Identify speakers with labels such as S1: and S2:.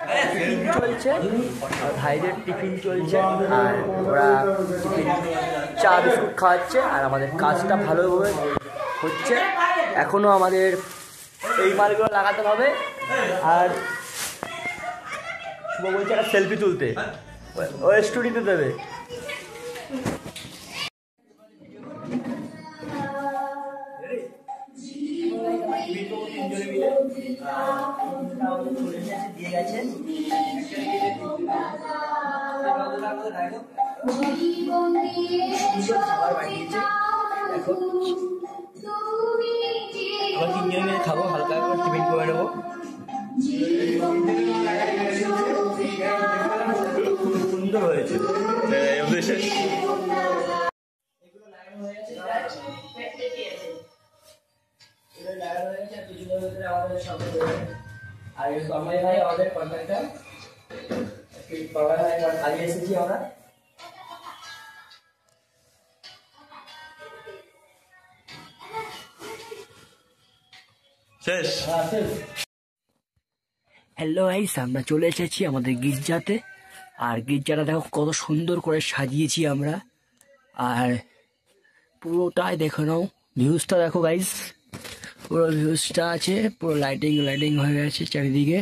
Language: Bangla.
S1: টিফিন চলছে, আর ভাইদের টিফিন চলছে, আর ওরা টিফিন চা বিস্কুট খাওয়াচ্ছে, আর আমাদের কাজটা ভালোভাবে হচ্ছে। এখনও আমাদের এই মালগুলো লাগাতে হবে। আর শুভ বলছে একটা সেলফি তুলতে, ও স্টুডিওতে দেবে। দিয়ে গেছেন খাবার বানিয়েছে, দেখো আমরা তিনজন মিলে খাবো, হালকা করে টিফিন করে নেবো। খুব সুন্দর হয়েছে। আর তন্ময় ভাই আমাদের কন্ট্রাক্টর, তন্ময় ভাই কাজে এসেছি আমরা। শেষ। হ্যালো গাইস, আমরা চলে এসেছি আমাদের গির্জাতে। আর গির্জাটা দেখো কত সুন্দর করে সাজিয়েছি আমরা। আর পুরোটাই দেখো নাও, ভিউজটা দেখো গাইস, পুরো ভিউজটা আছে, পুরো লাইটিং লাইটিং হয়ে গেছে চারিদিকে।